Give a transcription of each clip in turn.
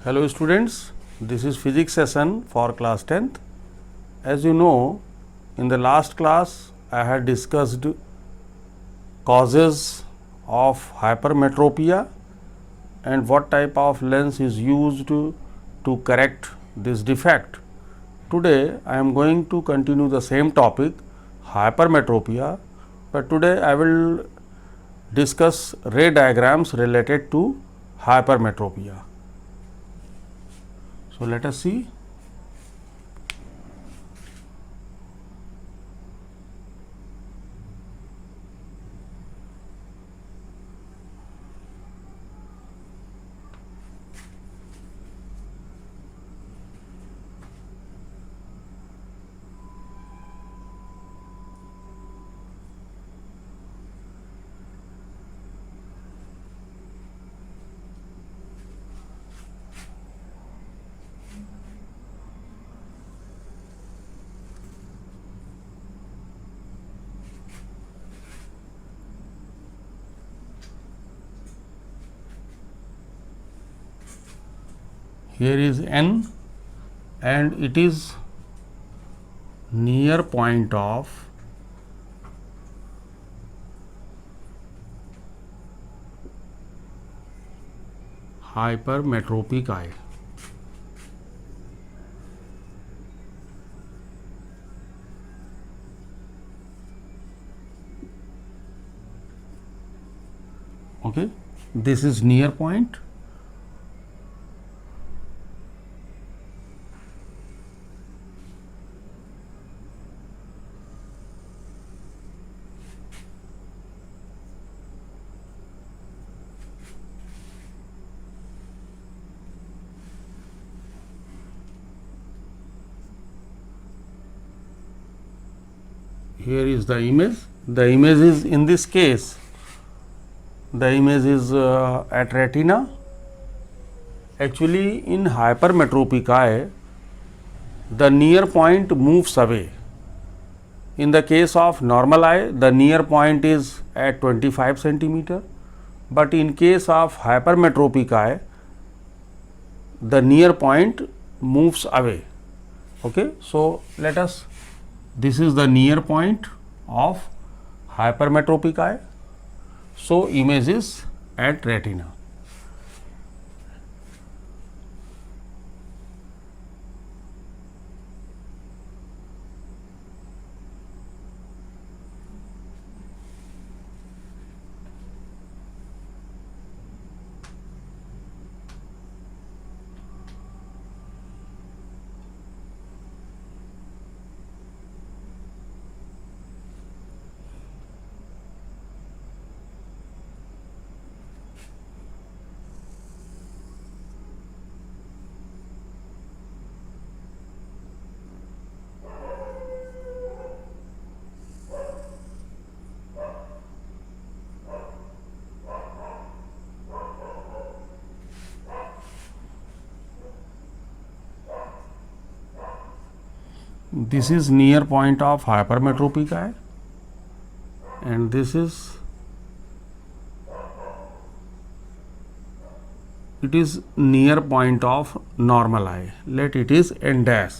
Hello students, this is physics session for class 10th. As you know, in the last class I had discussed causes of hypermetropia and what type of lens is used to correct this defect. Today I am going to continue the same topic, hypermetropia, but today I will discuss ray diagrams related to hypermetropia. So, let us see. Here is N and it is near point of hypermetropic eye. Okay, this is near point. Here is the image. The image is, in this case, the image is at retina. Actually, in hypermetropic eye, the near point moves away. In the case of normal eye, the near point is at 25 centimeter, but in case of hypermetropic eye, the near point moves away. Okay, so let us. This is the near point of hypermetropic eye. So, image is at retina. This is near point of hypermetropic eye and this is, it is near point of normal eye. Let it is N dash.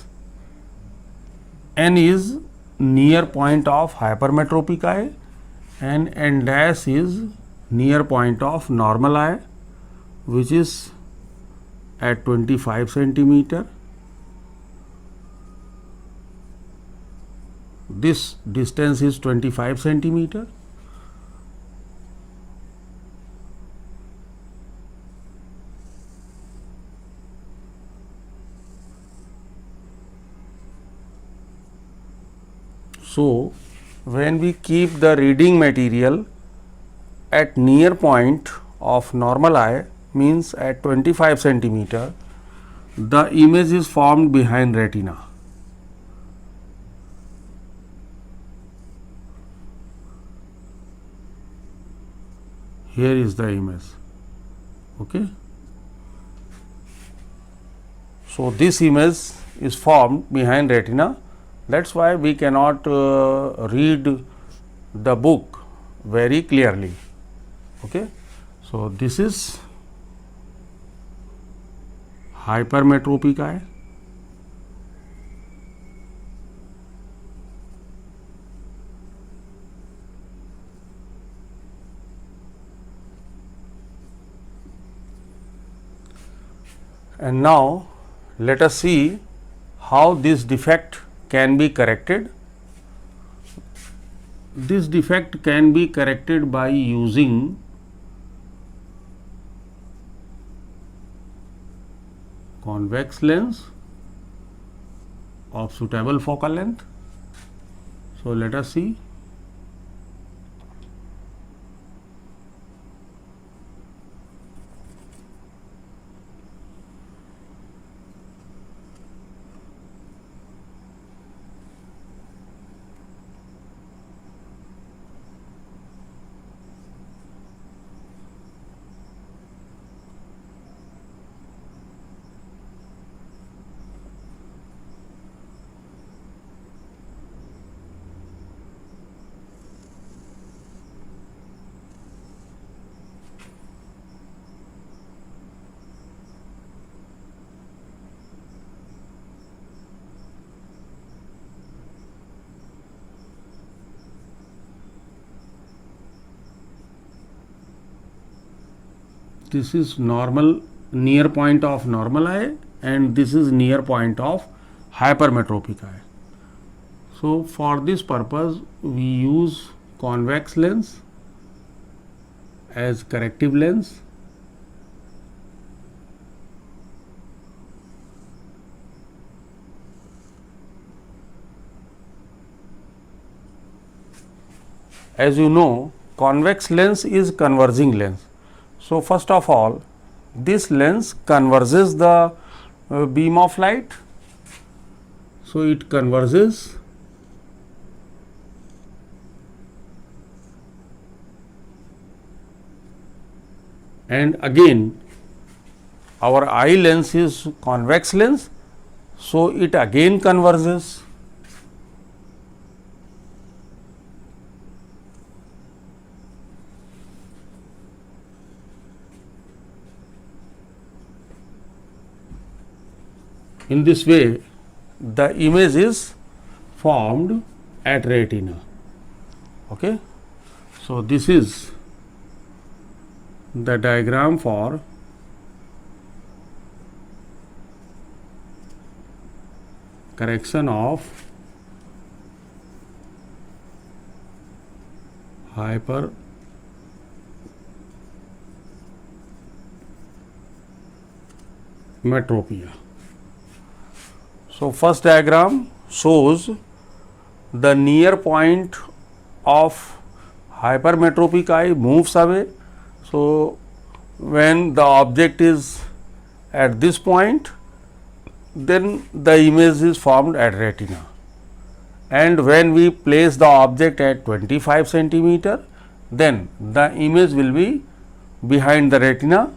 N is near point of hypermetropic eye and N dash is near point of normal eye, which is at 25 centimeter. This distance is 25 centimeter. So, when we keep the reading material at near point of normal eye, means at 25 centimeter, the image is formed behind retina. Here is the image. Okay. So, this image is formed behind retina. That is why we cannot read the book very clearly. Okay. So, this is hypermetropic eye. And now let us see how this defect can be corrected. This defect can be corrected by using convex lens of suitable focal length. So let us see. This is normal, near point of normal eye, and this is near point of hypermetropic eye. So for this purpose we use convex lens as corrective lens. As you know, convex lens is converging lens. So first of all, this lens converges the beam of light. So it converges, and again our eye lens is convex lens, so it again converges. In this way, the image is formed at retina. Okay. So this is the diagram for correction of hypermetropia. So first diagram shows the near point of hypermetropic eye moves away. So when the object is at this point, then the image is formed at retina, and when we place the object at 25 centimeter, then the image will be behind the retina,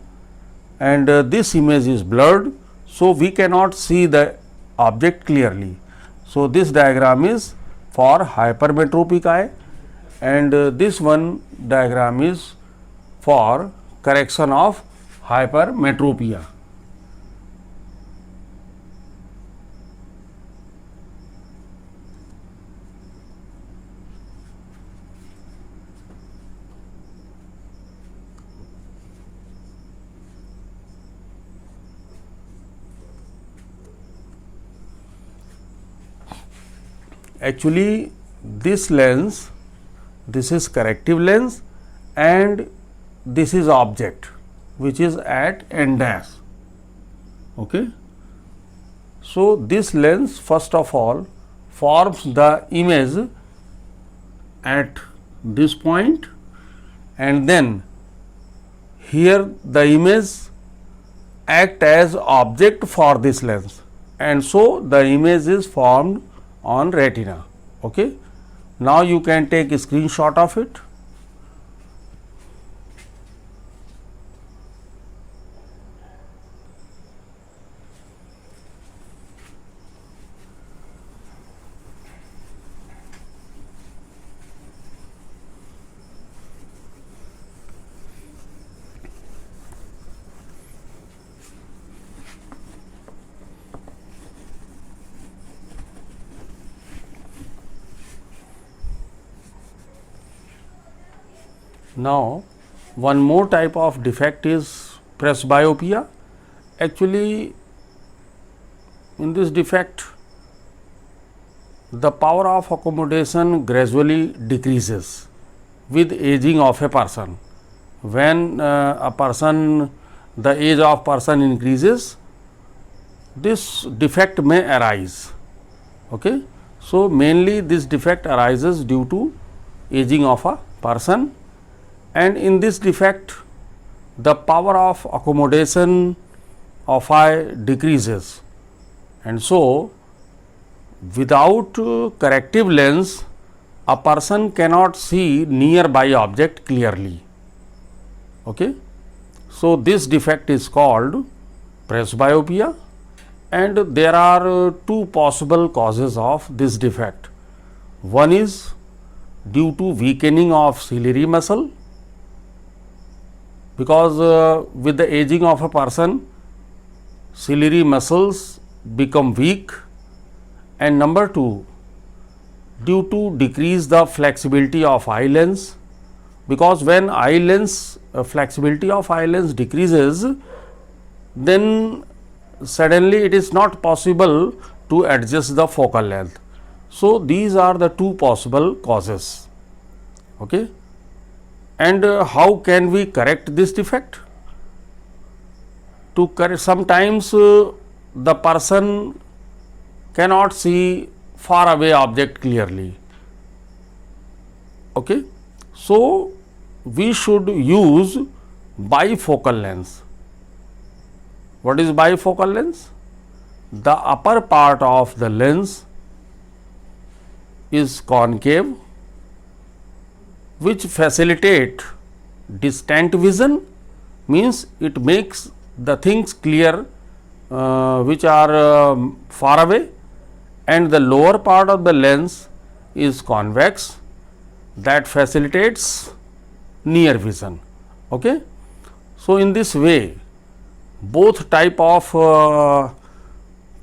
and this image is blurred, so we cannot see the object clearly. So this diagram is for hypermetropic eye, and this one diagram is for correction of hypermetropia. Actually, this lens, this is corrective lens, and this is object which is at n dash. Okay. So this lens first of all forms the image at this point, and then here the image act as object for this lens, and so the image is formed on retina. Okay. Now you can take a screenshot of it. Now, one more type of defect is presbyopia. Actually, in this defect, the power of accommodation gradually decreases with aging of a person. When the age of person increases, this defect may arise. Okay? So, mainly this defect arises due to aging of a person, and in this defect the power of accommodation of eye decreases, and so without corrective lens a person cannot see nearby object clearly. Okay? So, this defect is called presbyopia, and there are two possible causes of this defect. One is due to weakening of ciliary muscle, because with the aging of a person ciliary muscles become weak, and number two, due to decrease the flexibility of eye lens, because when eye lens flexibility of eye lens decreases, then suddenly it is not possible to adjust the focal length. So, these are the two possible causes. Okay? And how can we correct this defect? To correct, sometimes the person cannot see far away object clearly. Okay? So, we should use bifocal lens. What is bifocal lens? The upper part of the lens is concave, which facilitate distant vision, means it makes the things clear which are far away, and the lower part of the lens is convex, that facilitates near vision. Okay? So, in this way both type of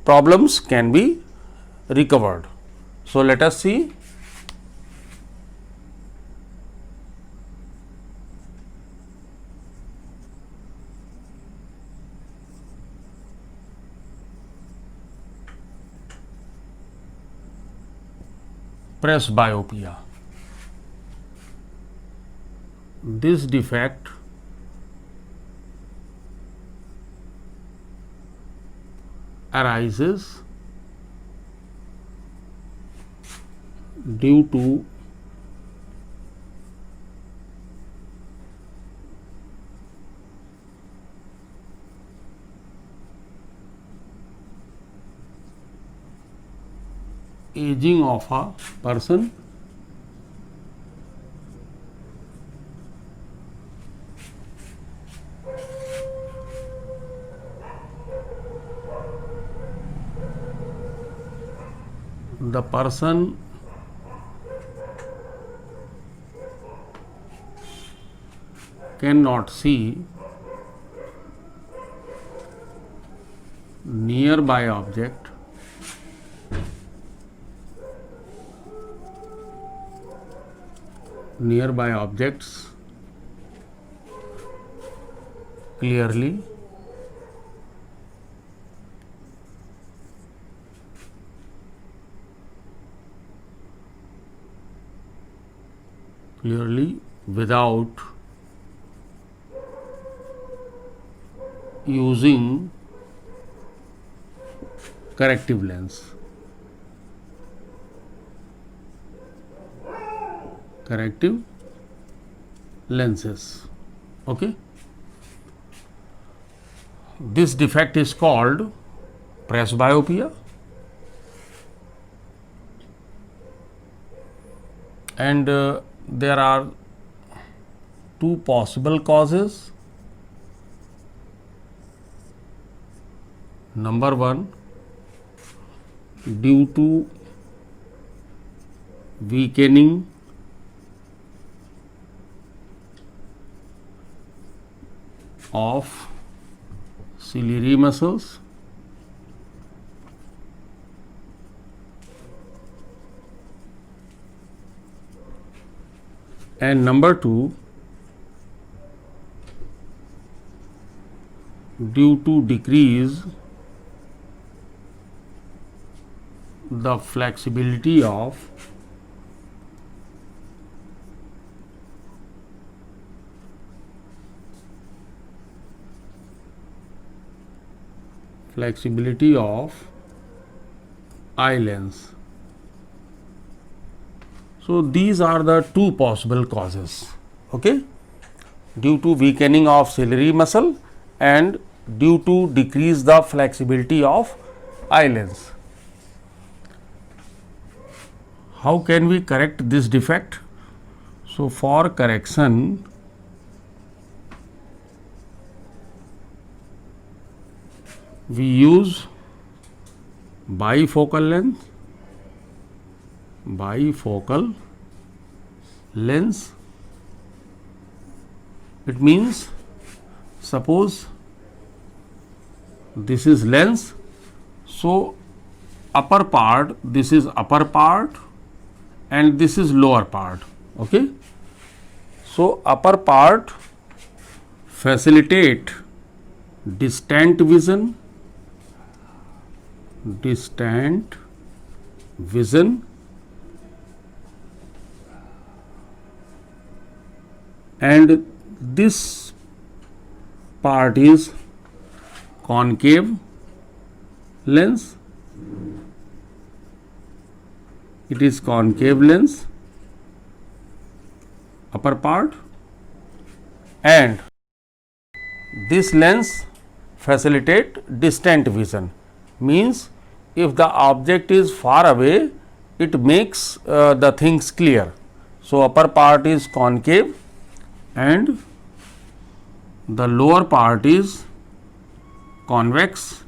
problems can be recovered. So, let us see. Presbyopia. This defect arises due to aging of a person, the person cannot see nearby object nearby objects clearly, without using corrective lens. Corrective lenses. Okay? This defect is called presbyopia, and there are two possible causes. Number one, due to weakening of ciliary muscles, and number two, due to decrease the flexibility of eye lens. So these are the two possible causes, okay, due to weakening of ciliary muscle and due to decrease the flexibility of eye lens. How can we correct this defect? So for correction, we use bifocal lens. It means, suppose this is lens, so upper part, this is upper part and this is lower part, okay. So upper part facilitate distant vision and this part is concave lens. It is concave lens, upper part, and this lens facilitate distant vision, means if the object is far away, it makes the things clear. So upper part is concave and the lower part is convex.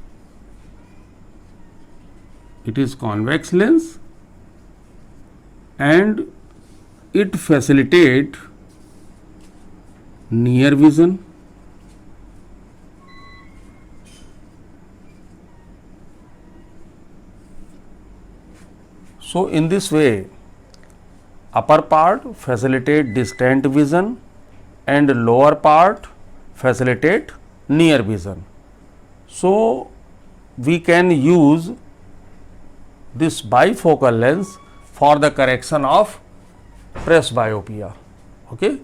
It is convex lens and it facilitate near vision. So in this way, upper part facilitate distant vision and lower part facilitate near vision. So we can use this bifocal lens for the correction of presbyopia, okay.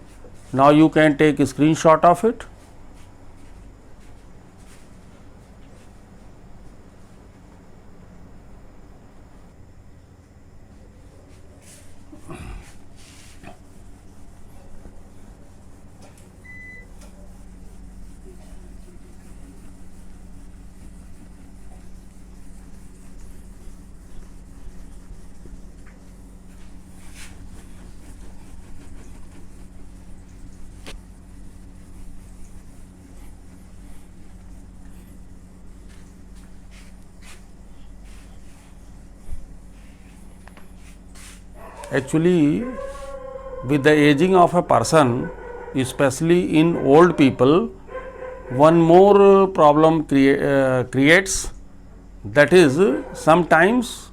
Now you can take a screenshot of it. Actually, with the aging of a person, especially in old people, one more problem creates, that is, sometimes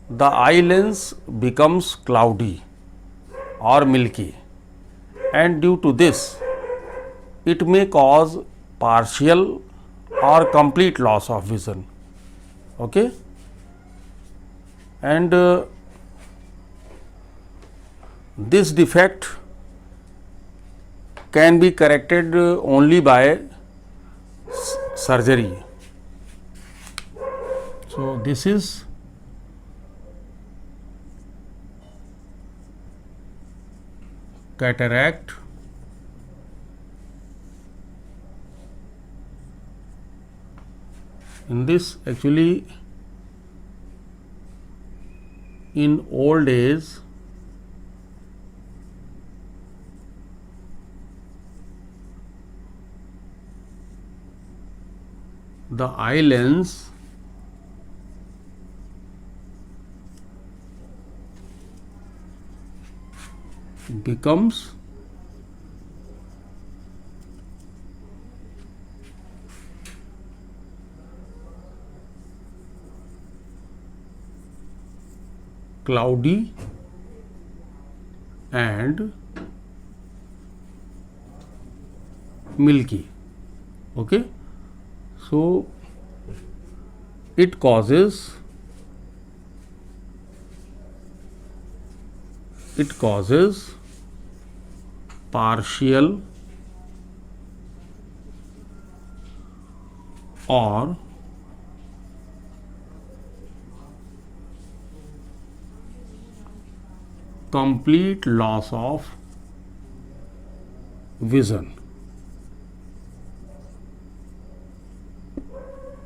the eye lens becomes cloudy or milky, and due to this it may cause partial or complete loss of vision, okay. And this defect can be corrected only by surgery. So this is cataract in this. Actually, in old age the eye lens becomes cloudy and milky, Okay, so it causes partial or complete loss of vision.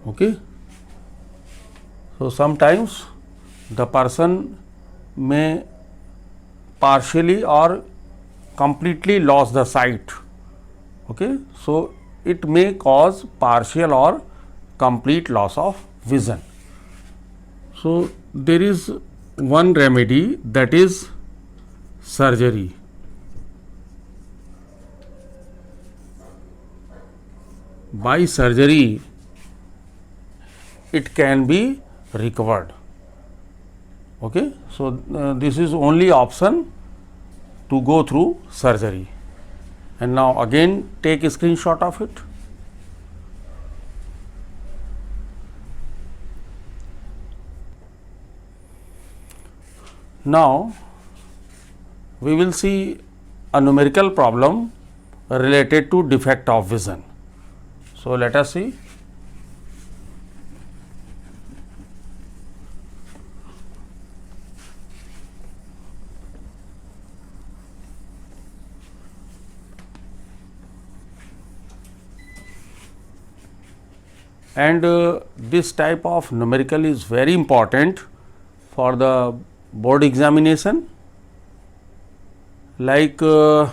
Okay, so sometimes the person may partially or completely lose the sight. Okay, so it may cause partial or complete loss of vision. So there is one remedy, that is surgery. By surgery it can be recovered. Okay, so this is only option to go through surgery. And now again take a screenshot of it. Now we will see a numerical problem related to defect of vision. So let us see. And this type of numerical is very important for the board examination. Like a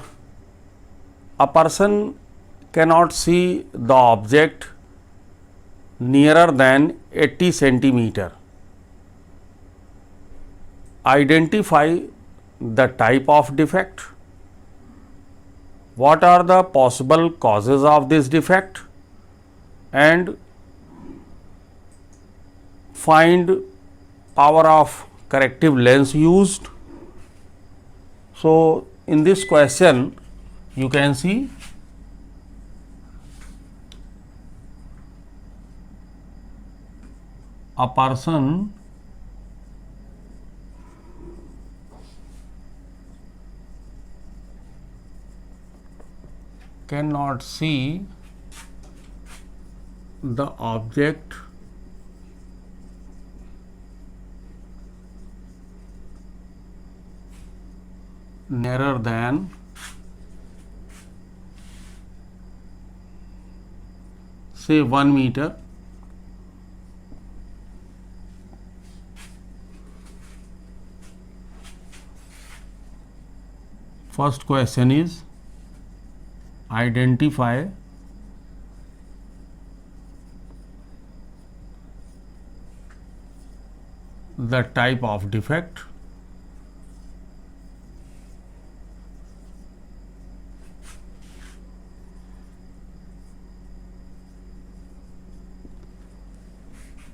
person cannot see the object nearer than 80 centimeter. Identify the type of defect. What are the possible causes of this defect? And find power of corrective lens used. So in this question you can see a person cannot see the object nearer than say 1 meter. First question is identify the type of defect.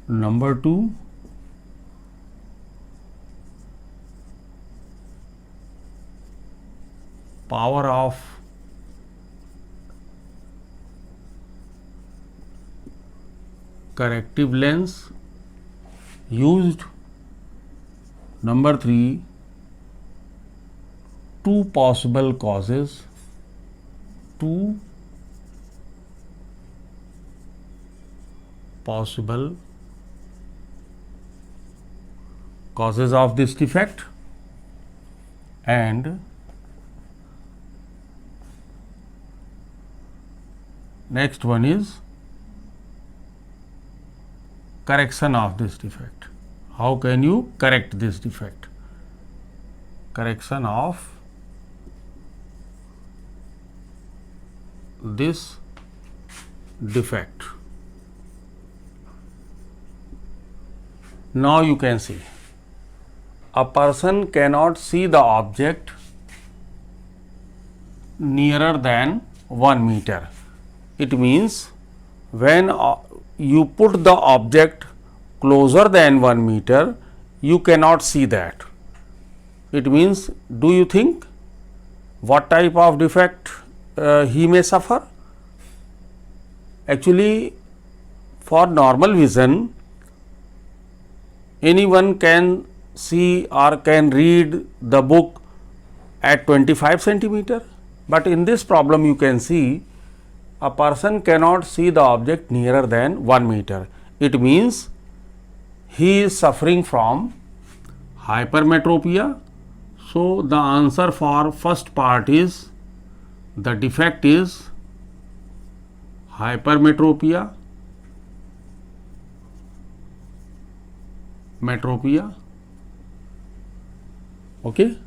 Number 2, power of corrective lens used. Number 3, two possible causes. Two possible causes of this defect. And next one is correction of this defect. How can you correct this defect? Correction of this defect. Now you can see a person cannot see the object nearer than 1 meter. It means when you put the object closer than 1 meter, you cannot see that. It means, do you think what type of defect he may suffer? Actually, for normal vision, anyone can see or can read the book at 25 centimeter, but in this problem you can see a person cannot see the object nearer than 1 meter. It means he is suffering from hypermetropia. So, the answer for first part is, the defect is hypermetropia, okay.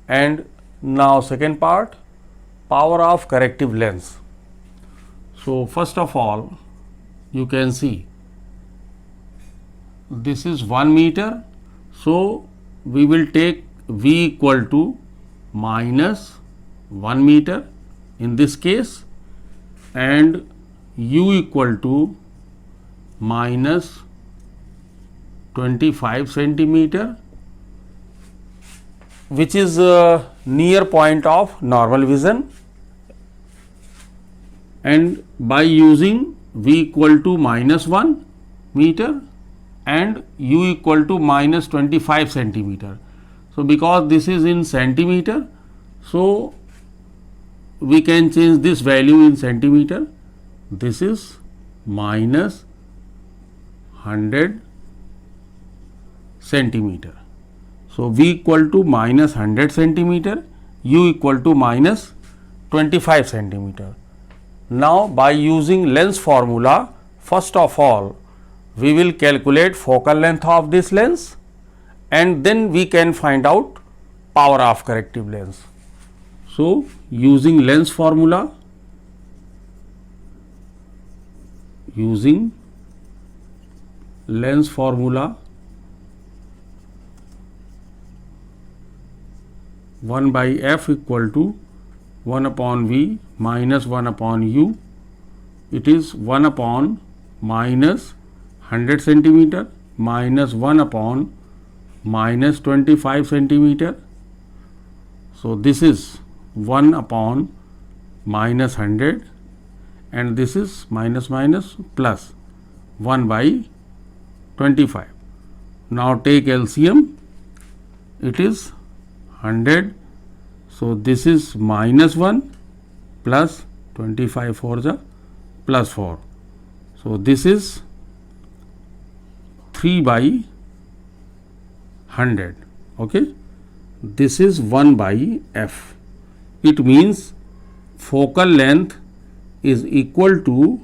And now second part, power of corrective lens. So, first of all you can see this is 1 meter. So, we will take V equal to minus 1 meter in this case, and U equal to minus 25 centimeter, which is near point of normal vision, and by using V equal to minus 1 meter and U equal to minus 25 centimeter. So, because this is in centimeter, so we can change this value in centimeter. This is minus 100 centimeter. So, V equal to minus 100 centimeter, U equal to minus 25 centimeter. Now, by using lens formula, first of all we will calculate focal length of this lens, and then we can find out power of corrective lens. So, using lens formula, one by f equal to 1 upon V minus 1 upon U, it is 1 upon minus 100 centimeter minus 1 upon minus 25 centimeter. So, this is 1 upon minus 100, and this is minus minus plus 1 by 25. Now, take LCM, it is 100. So, this is minus 1 plus 25 for the plus 4. So, this is 3 by 100, okay. This is 1 by f. It means focal length is equal to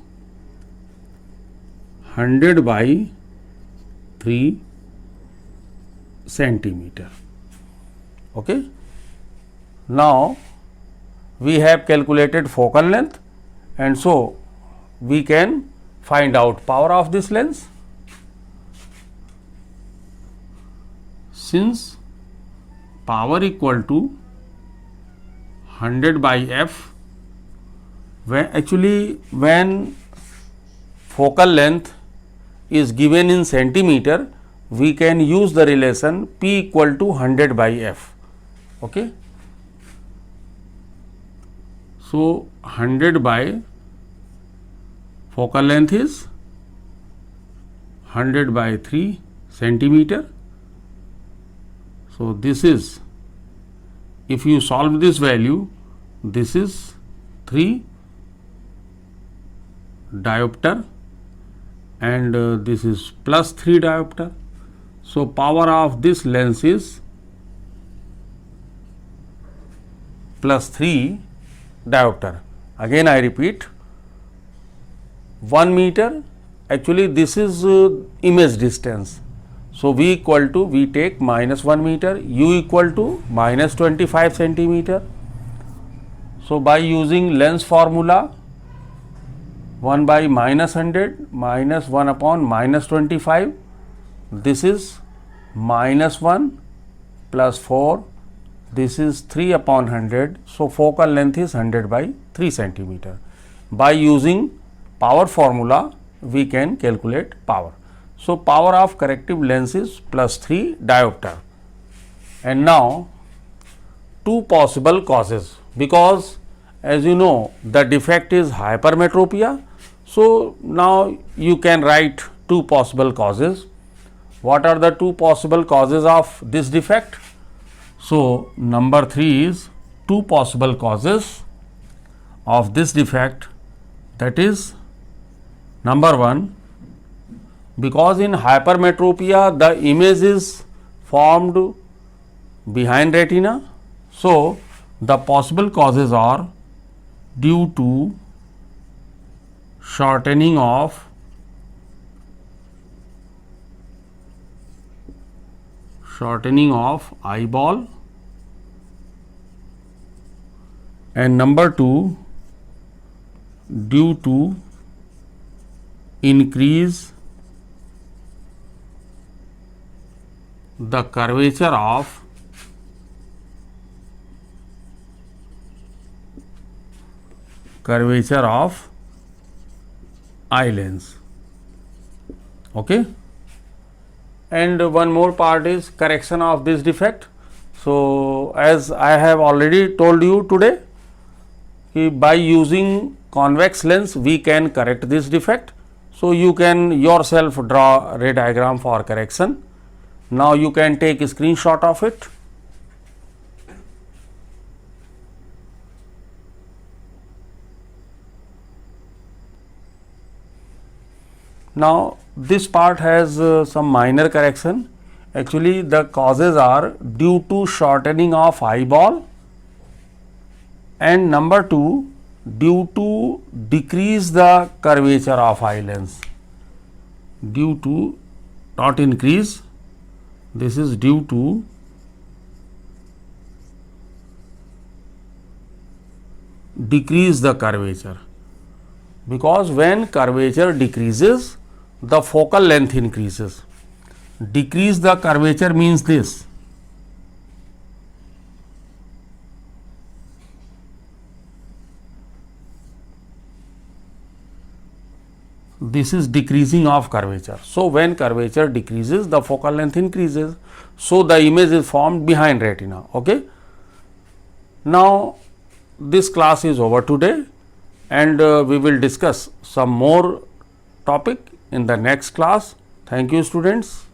100 by 3 centimeter, okay. Now, we have calculated focal length, and so we can find out power of this lens. Since power equal to 100 by f, when focal length is given in centimeter, we can use the relation P equal to 100 by f, okay. So, 100 by focal length is 100 by 3 centimeter. So, this is, if you solve this value, this is 3 diopter, and this is plus 3 diopter. So, power of this lens is plus 3 diopter. Again I repeat, 1 meter, actually this is image distance. So, V equal to, we take minus 1 meter, U equal to minus 25 centimeter. So, by using lens formula, 1 by minus 100 minus 1 upon minus 25, this is minus 1 plus 4, this is 3 upon 100. So, focal length is 100 by 3 centimeter. By using power formula, we can calculate power. So, power of corrective lens is plus 3 diopter. And now, two possible causes, because as you know, the defect is hypermetropia. So, now you can write two possible causes. What are the two possible causes of this defect? So, number 3 is two possible causes of this defect, that is number 1, because in hypermetropia the image is formed behind retina. So, the possible causes are due to shortening of eyeball, and number 2, due to increase the curvature of eye lens. Okay. And one more part is correction of this defect. So, as I have already told you today, by using convex lens we can correct this defect. So, you can yourself draw ray diagram for correction. Now, you can take a screenshot of it. Now, this part has some minor correction. Actually, the causes are due to shortening of eyeball, and number 2, due to decrease the curvature of eye lens, due to, not increase, this is due to decrease the curvature, because when curvature decreases the focal length increases. Decrease the curvature means this. This is decreasing of curvature. So, when curvature decreases the focal length increases. So, the image is formed behind retina. Okay. Now, this class is over today, and we will discuss some more topic in the next class. Thank you, students.